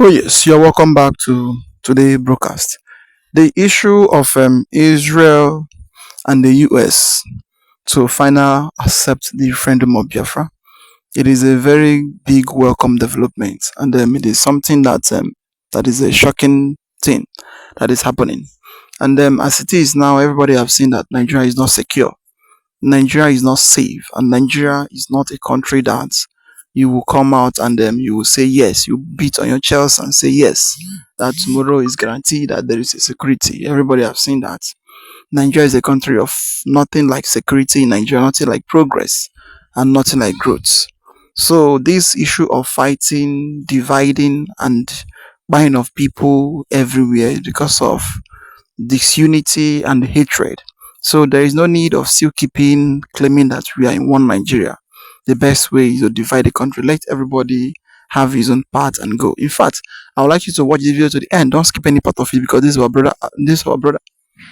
Oh, yes, you're welcome back to today's broadcast. The issue of Israel and the US to finally accept the referendum of Biafra. It is a very big welcome development, and it is something that is a shocking thing that is happening. And as it is now, everybody have seen that Nigeria is not secure. Nigeria is not safe, and Nigeria is not a country that you will come out and you will say yes, you beat on your chest and say yes, that tomorrow is guaranteed that there is a security. Everybody have seen that. Nigeria is a country of nothing like security in Nigeria, nothing like progress, and nothing like growth. So this issue of fighting, dividing, and buying of people everywhere is because of disunity and hatred. So there is no need of still keeping claiming that we are in one Nigeria. The best way is to divide the country. Let everybody have his own part and go. In fact, I would like you to watch this video to the end. Don't skip any part of it because this is our brother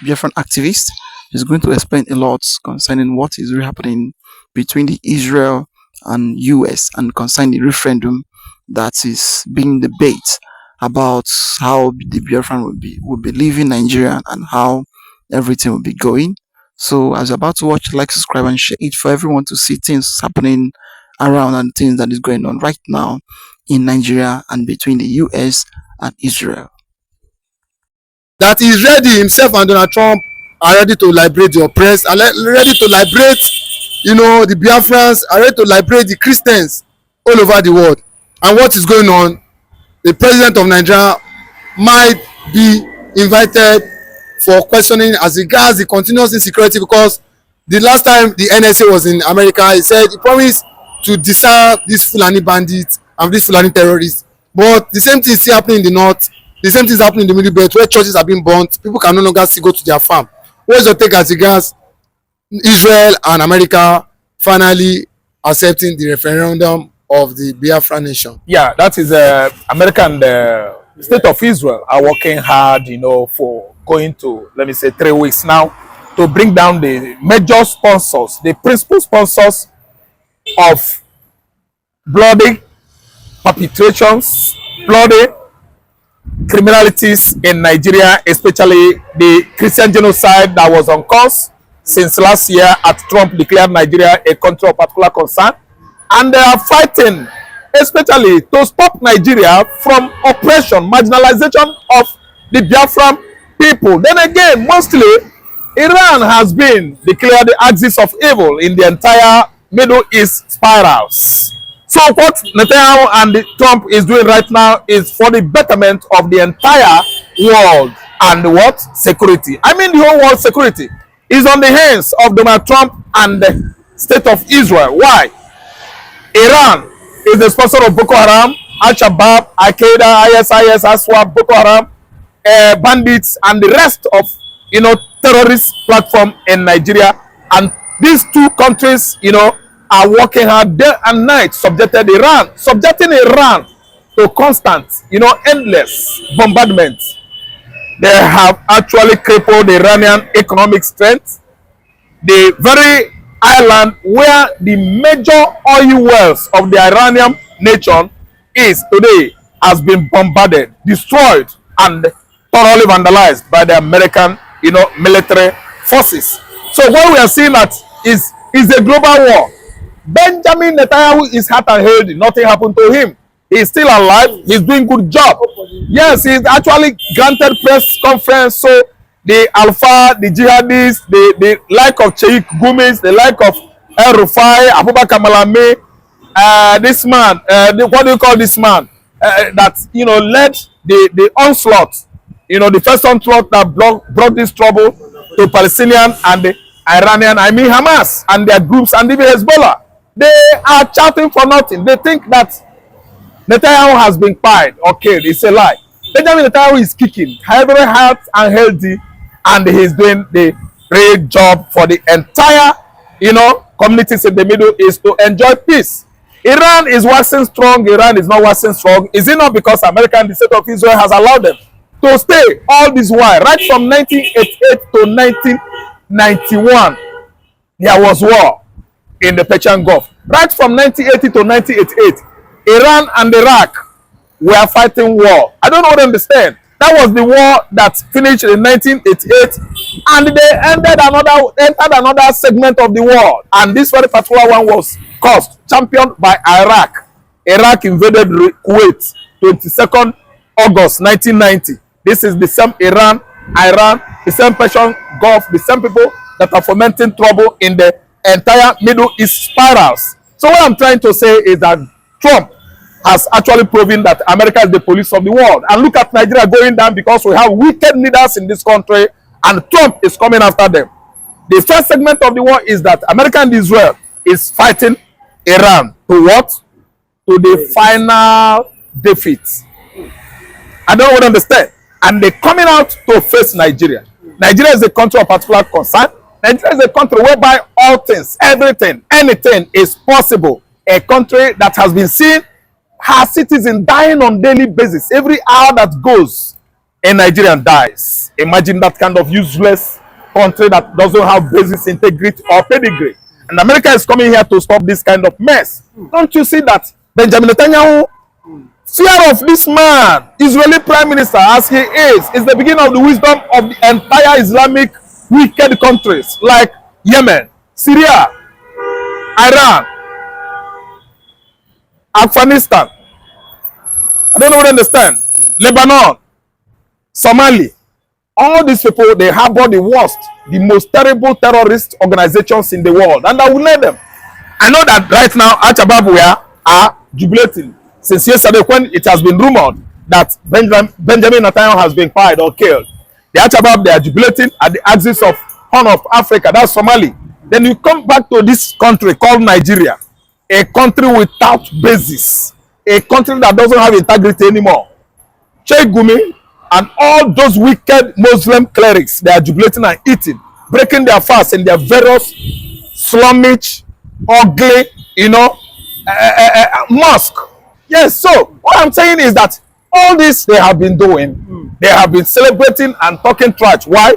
Biafran activist is going to explain a lot concerning what is really happening between the Israel and US and concerning the referendum that is being debated about how the Biafran will be leaving Nigeria and how everything will be going. So as you're about to watch, like, subscribe, and share it for everyone to see things happening around and things that is going on right now in Nigeria and between the US and Israel. That he is ready, himself and Donald Trump are ready to liberate the oppressed, are ready to liberate, the Biafrans, are ready to liberate the Christians all over the world. And what is going on? The president of Nigeria might be invited for questioning as regards the continuous insecurity, because the last time the NSA was in America, he said he promised to disarm these Fulani bandits and these Fulani terrorists. But the same thing is still happening in the north. The same thing is happening in the middle belt, where churches are being burnt. People can no longer still go to their farm. What is your take as regards Israel and America finally accepting the referendum of the Biafra nation? Yeah, that is America and the state of Israel are working hard, for going to, let me say, 3 weeks now to bring down the major sponsors, the principal sponsors of bloody perpetrations, bloody criminalities in Nigeria, especially the Christian genocide that was on course since last year at Trump declared Nigeria a country of particular concern. And they are fighting, especially to stop Nigeria from oppression, marginalization of the Biafran people. Then again, mostly, Iran has been declared the axis of evil in the entire Middle East spirals. So what Netanyahu and Trump is doing right now is for the betterment of the entire world and what? Security. I mean, the whole world security is on the hands of Donald Trump and the state of Israel. Why? Iran is the sponsor of Boko Haram, Al-Shabaab, Al-Qaeda, ISIS, Aswad, Boko Haram, bandits, and the rest of, terrorist platform in Nigeria. And these two countries, are working hard day and night, subjecting Iran to constant, endless bombardments. They have actually crippled the Iranian economic strength. The very island where the major oil wells of the Iranian nation is today has been bombarded, destroyed, and thoroughly vandalized by the American, military forces. So what we are seeing that is a global war. Benjamin Netanyahu is hurt and healthy. Nothing happened to him. He's still alive. He's doing good job. Yes, he's actually granted press conference. So the Alpha, the jihadists, the like of Sheikh Gumis, the like of El Rufai, Abubakar Malami, this man, what do you call this man? That led the onslaught. The first onslaught that brought this trouble to Palestinian and the Iranian, Hamas and their groups and even Hezbollah. They are shouting for nothing. They think that Netanyahu has been quiet. Okay, it's a lie. Benjamin Netanyahu is kicking, very hard and healthy, and he's doing the great job for the entire, communities in the Middle East to enjoy peace. Iran is waxing strong. Iran is not waxing strong. Is it not because America and the state of Israel has allowed them to stay all this while? Right from 1988 to 1991, there was war in the Persian Gulf. Right from 1980 to 1988, Iran and Iraq we are fighting war. I don't understand. That was the war that finished in 1988, and they entered another segment of the war. And this very particular one was championed by Iraq. Iraq invaded Kuwait, 22nd August 1990. This is the same Iran, the same Persian Gulf, the same people that are fomenting trouble in the entire Middle East spirals. So what I'm trying to say is that Trump has actually proven that America is the police of the world. And look at Nigeria going down because we have wicked leaders in this country and Trump is coming after them. The first segment of the war is that America and Israel is fighting Iran to what? To the final defeat. I don't understand. And they're coming out to face Nigeria. Nigeria is a country of particular concern. Nigeria is a country whereby all things, everything, anything is possible. A country that has been seen her citizens dying on daily basis. Every hour that goes, a Nigerian dies. Imagine that kind of useless country that doesn't have basic integrity or pedigree. And America is coming here to stop this kind of mess. Don't you see that Benjamin Netanyahu, fear of this man, Israeli prime minister as he is the beginning of the wisdom of the entire Islamic wicked countries like Yemen, Syria, Iran, Afghanistan. I don't understand. Lebanon, Somalia. All these people, they harbor the worst, the most terrible terrorist organizations in the world. And I will let them. I know that right now, Al-Shabaab are jubilating since yesterday when it has been rumored that Benjamin Netanyahu has been fired or killed. The Al-Shabaab, they are jubilating at the axis of Horn of Africa, that's Somalia. Then you come back to this country called Nigeria, a country without basis, a country that doesn't have integrity anymore. Sheikh Gumi and all those wicked Muslim clerics, they are jubilating and eating, breaking their fast in their various slummish, ugly, mosque. Yes, so what I'm saying is that all this they have been doing, they have been celebrating and talking trash. Why?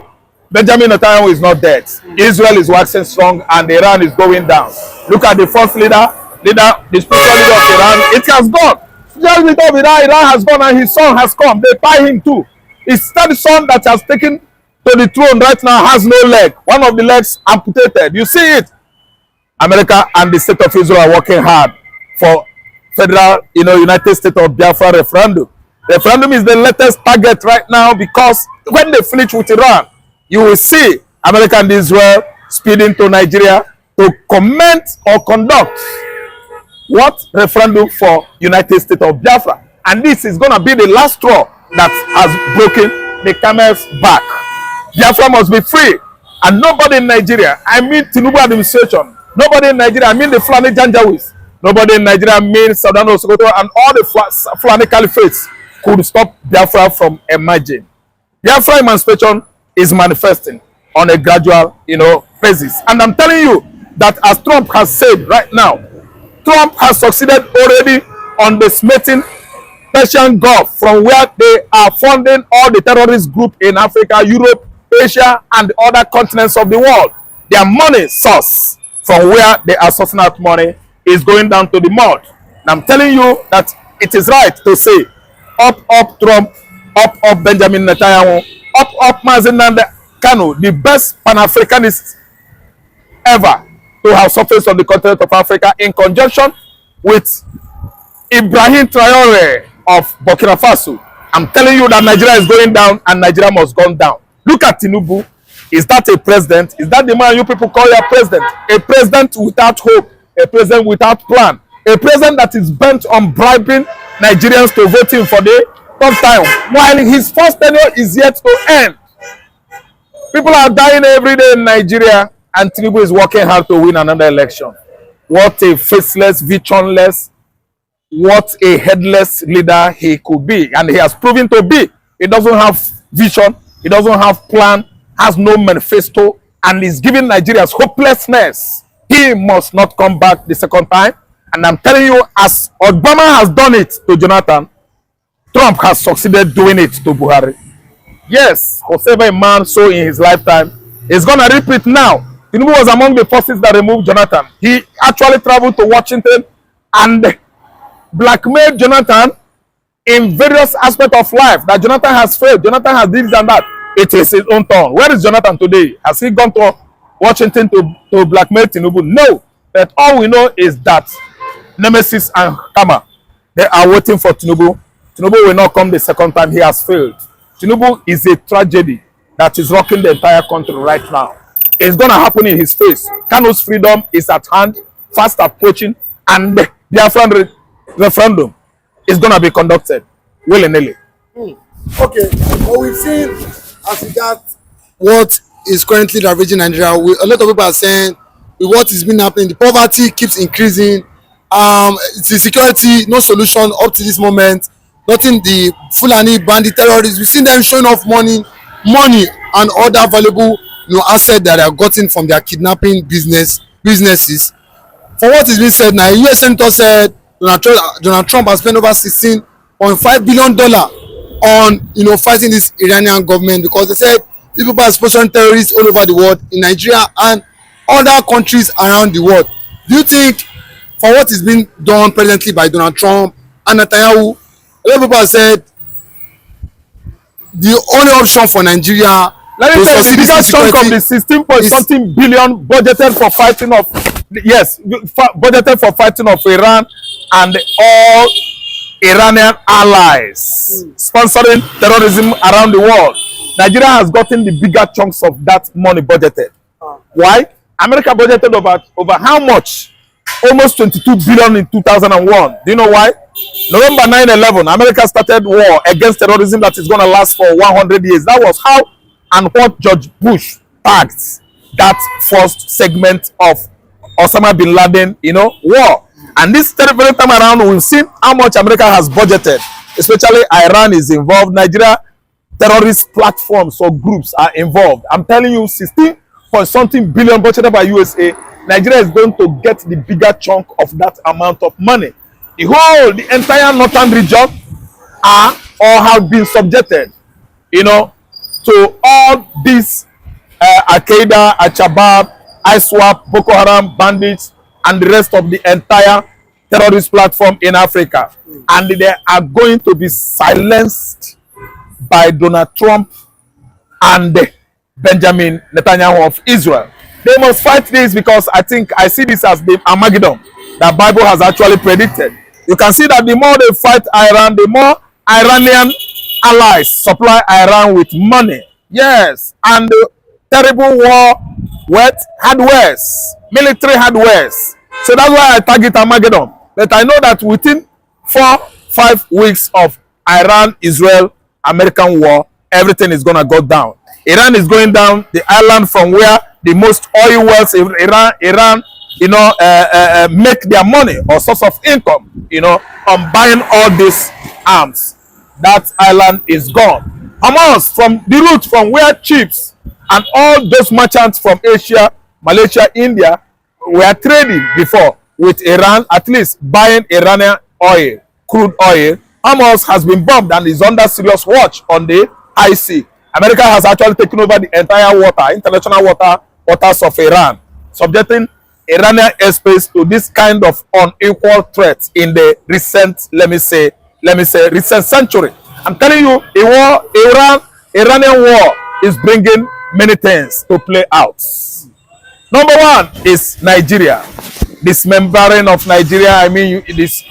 Benjamin Netanyahu is not dead. Israel is waxing strong and Iran is going down. Look at the first leader, the spiritual leader of Iran. It has gone. Just leader of Iran has gone and his son has come. They tie him too. His third son that has taken to the throne right now has no leg. One of the legs amputated. You see it. America and the state of Israel are working hard for federal, United States of Biafra referendum. Referendum is the latest target right now because when they finish with Iran, you will see America and Israel speeding to Nigeria to comment or conduct what referendum for United States of Biafra. And this is going to be the last straw that has broken the camel's back. Biafra must be free. And nobody in Nigeria, I mean Tinubu administration, nobody in Nigeria, I mean the Fulani Janjaweeds, nobody in Nigeria, I mean Southern Sokoto and all the Fulani Caliphates could stop Biafra from emerging. Biafra emancipation is manifesting on a gradual, basis. And I'm telling you that as Trump has said right now, Trump has succeeded already on the smitten Persian Gulf from where they are funding all the terrorist groups in Africa, Europe, Asia, and the other continents of the world. Their money source from where they are sourcing out money is going down to the mud. And I'm telling you that it is right to say, up Trump, up Benjamin Netanyahu, up Mazen Nnamdi Kanu, the best Pan-Africanist ever to have surfaced on the continent of Africa in conjunction with Ibrahim Traore of Burkina Faso. I'm telling you that Nigeria is going down and Nigeria must go down. Look at Tinubu. Is that a president? Is that the man you people call your president? A president without hope, a president without plan, a president that is bent on bribing Nigerians to vote him for the third time, while his first tenure is yet to end. People are dying every day in Nigeria, and Tinubu is working hard to win another election. What a faceless, visionless, what a headless leader he could be, and he has proven to be. He doesn't have vision, he doesn't have plan, has no manifesto, and is giving Nigerians hopelessness. He must not come back the second time. And I'm telling you, as Obama has done it to Jonathan, Trump has succeeded doing it to Buhari. Yes, whatever a man saw in his lifetime is going to repeat now. Tinubu was among the forces that removed Jonathan. He actually traveled to Washington and blackmailed Jonathan in various aspects of life that Jonathan has failed, Jonathan has this and that. It is his own turn. Where is Jonathan today? Has he gone to Washington to blackmail Tinubu? No. But all we know is that Nemesis and Kama, they are waiting for Tinubu. Tinubu will not come the second time. He has failed. Tinubu is a tragedy that is rocking the entire country right now. It's going to happen in his face. Kanu's freedom is at hand, fast approaching, and the Biafra referendum is going to be conducted willy-nilly. Okay, but we've seen as regards what is currently ravaging Nigeria, a lot of people are saying with what is been happening, the poverty keeps increasing. The security, no solution up to this moment. Nothing. The Fulani bandit terrorists, we've seen them showing off money and other valuable assets that they are gotten from their kidnapping businesses. For what is being said now, a US senator said Donald Trump has spent over $16.5 billion on fighting this Iranian government, because they said these people are sponsoring terrorists all over the world, in Nigeria and other countries around the world. Do you think, for what is being done presently by Donald Trump and Netanyahu, a lot of people have said the only option for Nigeria let me tell you, the biggest chunk of the 16 point something billion budgeted for fighting of budgeted for fighting of Iran and all Iranian allies sponsoring terrorism around the world. Nigeria has gotten the bigger chunks of that money budgeted. Why? America budgeted over how much? Almost 22 billion in 2001. Do you know why? November 9/11, America started war against terrorism that is going to last for 100 years. That was how and what George Bush tagged that first segment of Osama bin Laden, war. And this very time around, we've seen how much America has budgeted. Especially Iran is involved. Nigeria terrorist platforms or groups are involved. I'm telling you, 16 point something billion budgeted by USA. Nigeria is going to get the bigger chunk of that amount of money. The entire northern region are or have been subjected, to all these Al-Qaeda, Al-Shabaab, ISWAP, Boko Haram, bandits, and the rest of the entire terrorist platform in Africa. And they are going to be silenced by Donald Trump and Benjamin Netanyahu of Israel. They must fight this, because I see this as the Armageddon that Bible has actually predicted. You can see that the more they fight Iran, the more Iranian allies supply Iran with money. Yes, and terrible war with hardwares, military hardwares. So that's why I target Armageddon. But I know that within 4-5 weeks of Iran-Israel American war, everything is going to go down. Iran is going down the island from where the most oil wells in Iran make their money or source of income, on buying all these arms. That island is gone. Hamas, from the route from where chips and all those merchants from Asia, Malaysia, India were trading before with Iran, at least buying Iranian oil, crude oil. Hamas has been bombed and is under serious watch on the high sea. America has actually taken over the entire international waters of Iran, subjecting Iranian airspace to this kind of unequal threat in the recent, let me say, recent century. I'm telling you, Iranian war is bringing many things to play out. Number one is Nigeria. Dismembering of Nigeria, I mean, this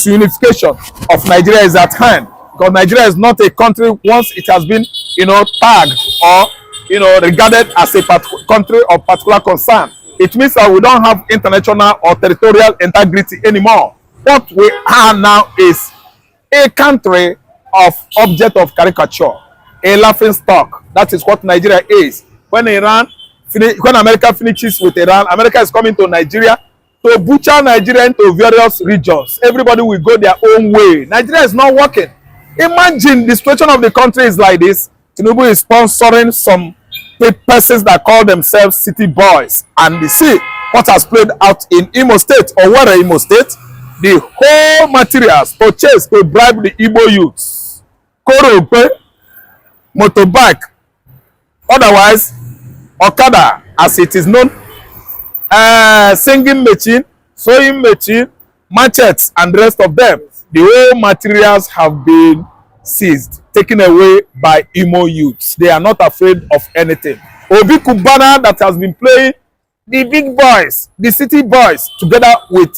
unification of Nigeria is at hand. Because Nigeria is not a country once it has been, tagged or, regarded as a country of particular concern. It means that we don't have international or territorial integrity anymore. What we are now is a country of object of caricature, a laughing stock. That is what Nigeria is. When America finishes with Iran, America is coming to Nigeria to butcher Nigeria into various regions. Everybody will go their own way. Nigeria is not working. Imagine the situation of the country is like this. Tinubu is sponsoring some persons that call themselves city boys, and you see what has played out in Imo State, or where Imo State, the whole materials purchased to bribe the Igbo youths, Korope, motorbike, otherwise Okada as it is known, singing machine, sewing machine, machetes, and the rest of them. The whole materials have been seized, taken away by Imo youths. They are not afraid of anything. Obi Kubana, that has been playing the big boys, the city boys, together with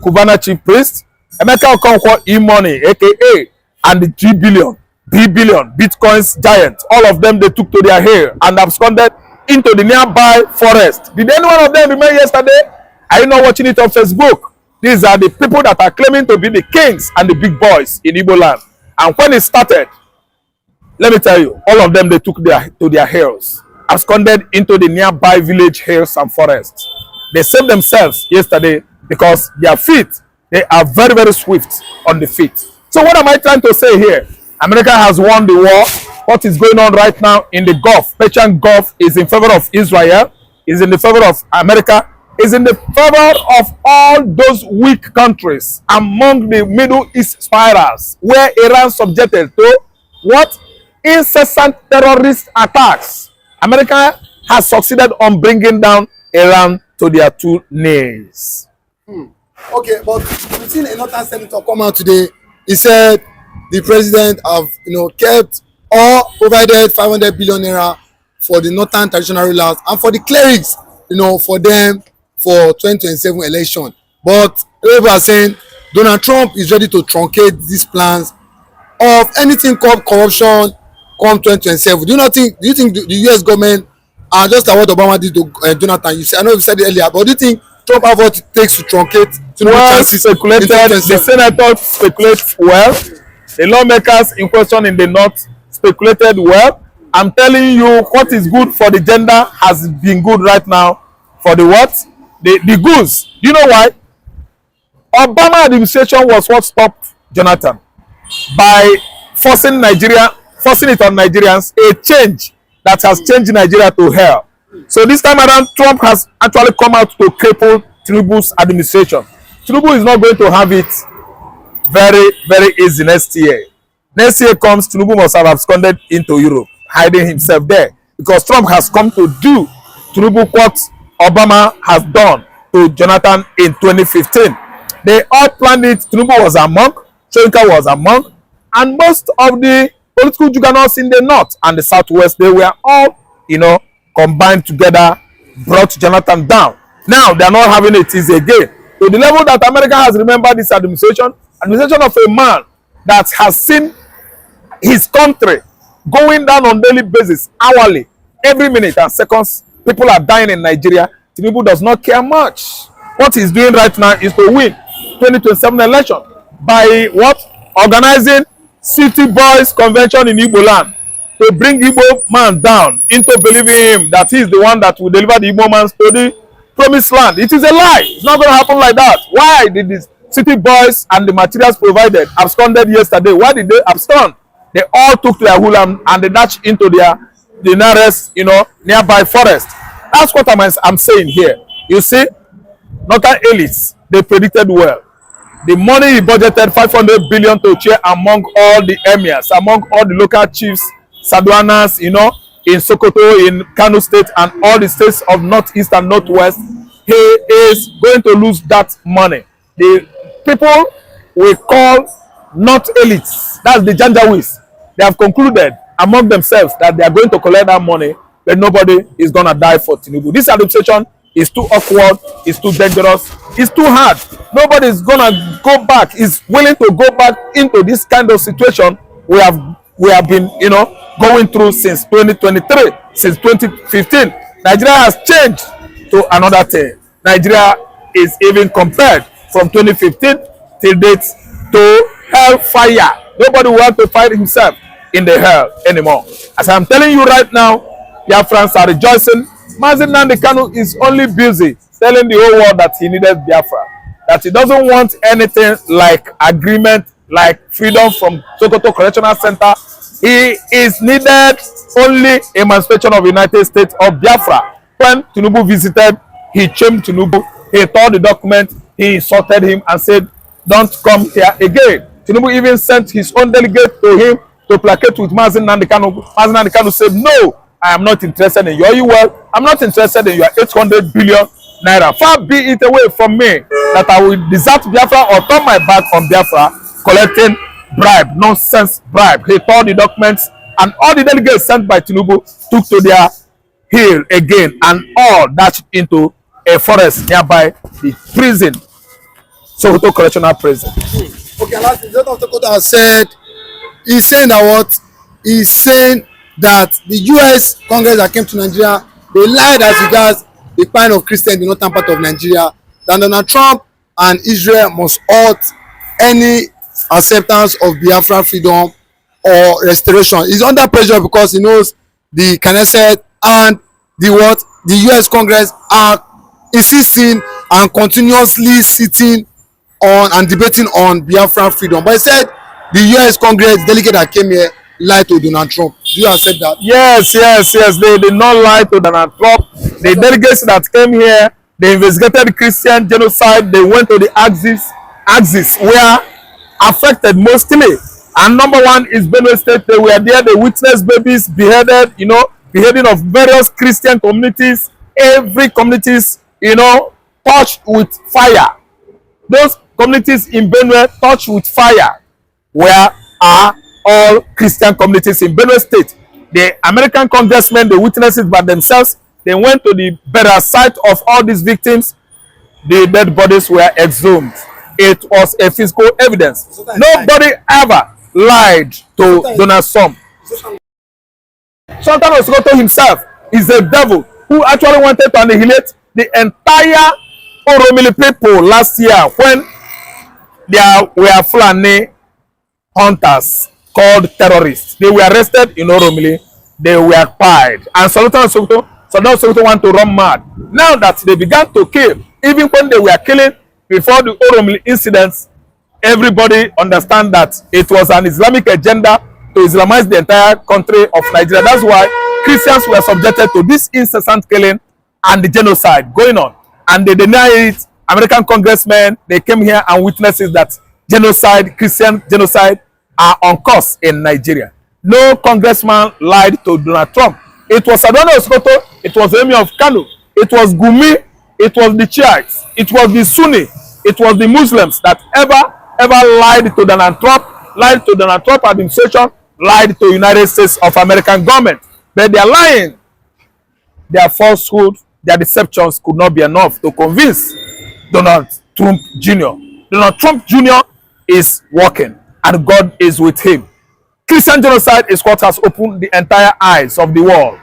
Kubana chief priest, Emeka Okonkwo E-Money, aka, and the 3 billion, B-billion, Bitcoins giant, all of them they took to their hair and absconded into the nearby forest. Did any one of them remain yesterday? Are you not watching it on Facebook? These are the people that are claiming to be the kings and the big boys in Igbo land. And when it started, let me tell you, all of them they took to their hills, absconded into the nearby village hills and forests. They saved themselves yesterday because their feet, they are very, very swift on the feet. So what am I trying to say here? America has won the war. What is going on right now in the Gulf, Persian Gulf, is in favor of Israel, is in the favor of America, is in the favor of all those weak countries among the Middle East spirals, where Iran subjected to what? Incessant terrorist attacks. America has succeeded on bringing down Iran to their 2 knees. Okay, but we've seen a northern senator come out today. He said the president have, kept or provided 500 billion naira for the northern traditional rulers and for the clerics, for them for 2027 election. But people are saying Donald Trump is ready to truncate these plans of anything called corruption come 2027. Do you think the US government are just like what Obama did to Jonathan? I know you said it earlier, but do you think Trump have what it takes to truncate? Well speculated, the senators speculate well, the lawmakers in question in the north speculated well. I'm telling you, what is good for the gender has been good right now for the what? The goods. Do you know why? Obama administration was what stopped Jonathan by forcing it on Nigerians, a change that has changed Nigeria to hell. So this time around, Trump has actually come out to cripple Tinubu's administration. Tinubu is not going to have it very, very easy next year. Next year comes, Tinubu must have absconded into Europe, hiding himself there, because Trump has come to do Tinubu what Obama has done to Jonathan in 2015. They all planned it. Tinubu was among, Soyinka was among, and most of the political juggernauts in the north and the southwest, they were all, combined together, brought Jonathan down. Now they are not having it easy again. To the level that America has remembered this administration of a man that has seen his country going down on daily basis, hourly, every minute and seconds. People are dying in Nigeria. Tinubu does not care much. What he's doing right now is to win 2027 election by what? Organizing City Boys Convention in Igbo land to bring Igbo man down into believing him that he is the one that will deliver the Igbo man to the promised land. It is a lie. It's not going to happen like that. Why did the City Boys and the materials provided absconded yesterday? Why did they abscond? They all took their hula and they dashed into the nearest, nearby forest. That's what I'm saying here. You see, northern elites, they predicted well. The money he budgeted, 500 billion to share among all the emirs, among all the local chiefs, Saduanas, in Sokoto, in Kano State, and all the states of Northeast and Northwest, he is going to lose that money. The people we call not elites, that's the Janjaweeds, they have concluded among themselves that they are going to collect that money, but nobody is going to die for Tinubu. This administration is too awkward, it's too dangerous, it's too hard. Nobody is going to go back, is willing to go back into this kind of situation we have been, going through since 2023, since 2015. Nigeria has changed to another thing. Nigeria is even compared from 2015 till date to hellfire. Nobody wants to fight himself in the hell anymore. As I'm telling you right now, Biafrans are rejoicing. Mazi Nnamdi Kanu is only busy telling the whole world that he needed Biafra, that he doesn't want anything like agreement, like freedom from Sokoto Correctional Center. He is needed only emancipation of the United States of Biafra. When Tinubu visited, he shamed Tinubu, he tore the document, he insulted him and said, don't come here again. Tinubu even sent his own delegate to him to placate with Mazi Nnamdi Kanu. Mazi Nnamdi Kanu said, no, I am not interested in your UL. I'm not interested in your 800 billion naira. Far be it away from me that I will desert Biafra or turn my back on Biafra collecting bribe, nonsense bribe. He tore the documents, and all the delegates sent by Tinubu took to their hill again, and all dashed into a forest nearby the prison, Sokoto Correctional Prison. Okay, last the of Sokoto has said he's saying that what he's saying that the US Congress that came to Nigeria, they lied as regards the kind of Christian in the northern part of Nigeria, that Donald Trump and Israel must halt any acceptance of Biafra freedom or restoration. He's under pressure because he knows the Knesset and the US Congress are insisting and continuously sitting on and debating on Biafra freedom. But he said the US Congress delegate that came here lied to Donald Trump. Do you accept that? Yes. They did not lie to Donald Trump. The delegates that came here, they investigated Christian genocide. They went to the axis where affected mostly. And number one is Benue State. They were there. They witnessed babies beheaded, beheading of various Christian communities. Every communities, touched with fire. Those communities in Benue touched with fire, where are all Christian communities in Benue State. The American congressmen, they witnessed it by themselves. They went to the burial site of all these victims. The dead bodies were exhumed. It was a physical evidence. Nobody ever lied to Donald Trump. Sultan of Sokoto himself is a devil who actually wanted to annihilate the entire Oromili people last year when there were Fulani hunters called terrorists. They were arrested in Oromili. They were pied. And Sultan of Sokoto want to run mad. Now that they began to kill, even when they were killing before the Oromili incidents, everybody understand that it was an Islamic agenda to Islamize the entire country of Nigeria. That's why Christians were subjected to this incessant killing and the genocide going on. And they deny it. American congressmen, they came here and witnesses that genocide, Christian genocide, are on course in Nigeria. No congressman lied to Donald Trump. It was Sadona Sokoto, it was the Emir of Kano, it was Gumi, it was the Shiites, it was the Sunni, it was the Muslims that ever lied to Donald Trump, lied to Donald Trump administration, lied to United States of American government. But they are lying. Their falsehood, their deceptions could not be enough to convince Donald Trump Jr. Donald Trump Jr. is working and God is with him. Christian genocide is what has opened the entire eyes of the world.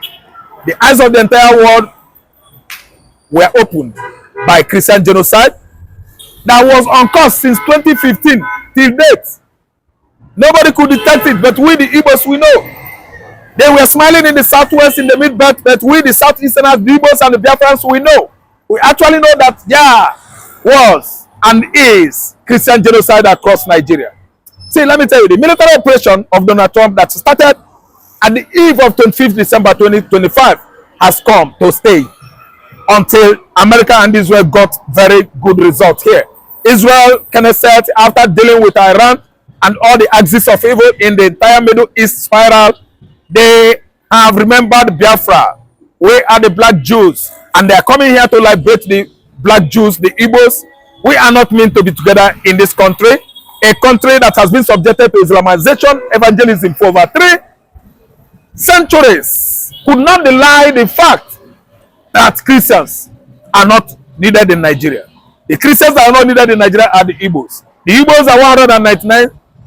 The eyes of the entire world were opened by Christian genocide that was on course since 2015 till date. Nobody could detect it, but we the Igbos, we know. They were smiling in the southwest, in the mid-belt, but we the southeasterners, the Igbos and the Biafrans, we know. We actually know that there was and is Christian genocide across Nigeria. See, let me tell you, the military operation of Donald Trump that started at the eve of 25th December 2025 has come to stay until America and Israel got very good results here. Israel, Knesset, after dealing with Iran and all the axis of evil in the entire Middle East spiral, they have remembered Biafra. We are the black Jews, and they are coming here to liberate the black Jews, the Igbos. We are not meant to be together in this country, a country that has been subjected to Islamization, evangelism for over 3 centuries. Could not deny the fact that Christians are not needed in Nigeria. The Christians that are not needed in Nigeria are the Igbos. The Igbos are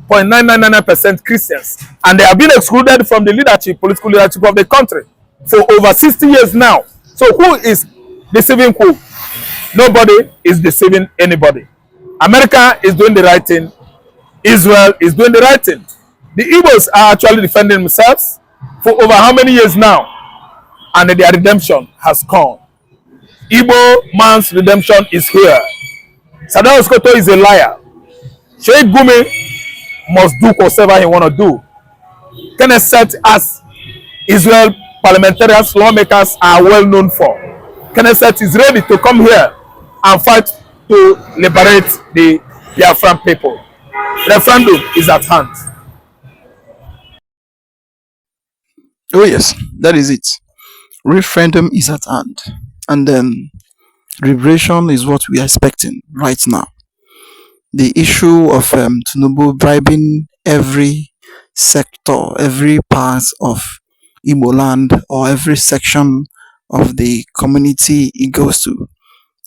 199.999% Christians, and they have been excluded from the leadership, political leadership of the country for over 60 years now. So who is deceiving who? Nobody is deceiving anybody. America is doing the right thing. Israel is doing the right thing. The Igbos are actually defending themselves for over how many years now? And their redemption has come. Igbo man's redemption is here. Sadao Sokoto is a liar. Sheikh Gumi must do whatever he want to do. Knesset, as Israel parliamentarians, lawmakers are well known for. Knesset is ready to come here and fight to liberate the Biafran people. Referendum is at hand. Oh yes, that is it. Referendum is at hand, and then liberation is what we are expecting right now. the issue of Tinubu bribing every sector, every part of Igbo land, or every section of the community he goes to.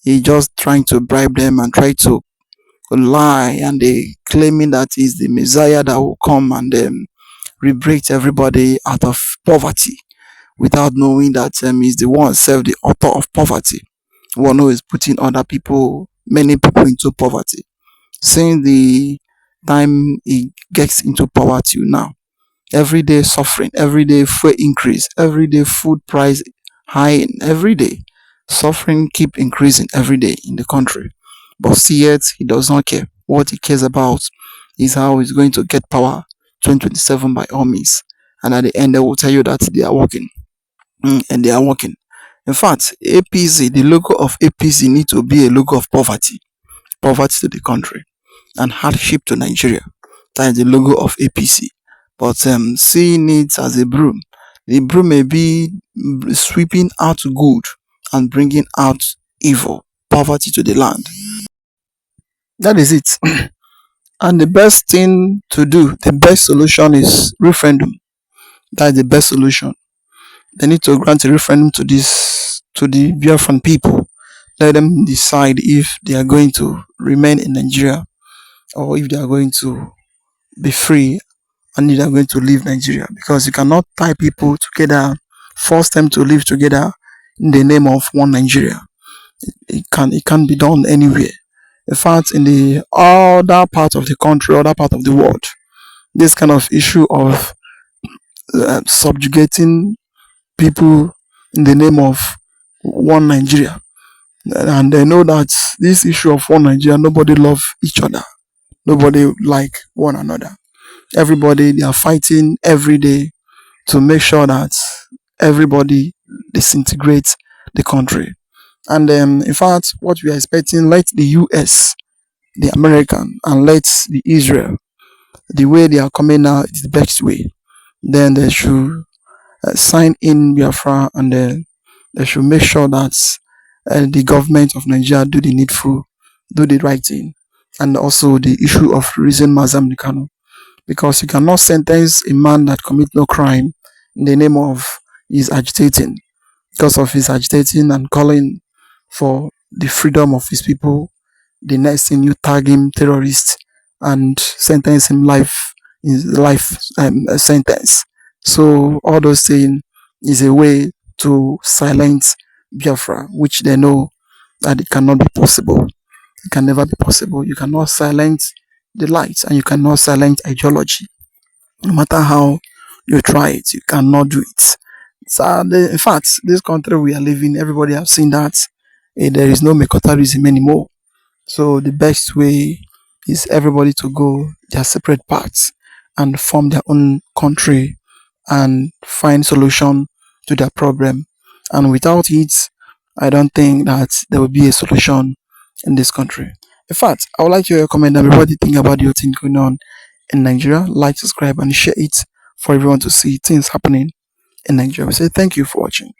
He just trying to bribe them and try to lie, and they claiming that he's the Messiah that will come and liberate everybody out of poverty, without knowing that he's the one self, the author of poverty, one who is putting other people, many people, into poverty. Since the time he gets into power till now, every day suffering, every day fuel increase, every day food price high, every day suffering keep increasing every day in the country. But see, yet he does not care. What he cares about is how he's going to get power 2027 by all means. And at the end, they will tell you that they are working. And they are working. In fact, APC, the logo of APC need to be a logo of poverty, poverty to the country, and hardship to Nigeria. That is the logo of APC. But seeing it as a broom, the broom may be sweeping out good and bringing out evil, poverty to the land. That is it. And the best thing to do, the best solution is referendum. That is the best solution. They need to grant a referendum to the Biafran people. Let them decide if they are going to remain in Nigeria, or if they are going to be free, and if they are going to leave Nigeria. Because you cannot tie people together, force them to live together in the name of one Nigeria. It can't be done anywhere. In fact, in the other part of the country, other part of the world, this kind of issue of subjugating people in the name of one Nigeria, and they know that this issue of one Nigeria, nobody love each other, nobody like one another. Everybody, they are fighting every day to make sure that everybody disintegrates the country. And in fact, what we are expecting, let the US, the American, and let the Israel, the way they are coming now is the best way. Then they should sign in Biafra, and then they should make sure that the government of Nigeria do the needful, do the right thing. And also the issue of reason Mazam Nikano, because you cannot sentence a man that commit no crime in the name of his agitating, because of his agitating and calling for the freedom of his people. The next thing, you tag him terrorist and sentence him life, in life sentence. So all those things is a way to silence Biafra, which they know that it cannot be possible. It can never be possible. You cannot silence the light, and you cannot silence ideology. No matter how you try it, you cannot do it. So, in fact, this country we are living, everybody have seen that there is no Mekotarism anymore. So the best way is everybody to go their separate paths and form their own country and find solution to their problem. And without it, I don't think that there will be a solution in this country. In fact, I would like to hear your comment on what you think about your thing going on in Nigeria. Like, subscribe, and share it for everyone to see things happening in Nigeria. We say thank you for watching.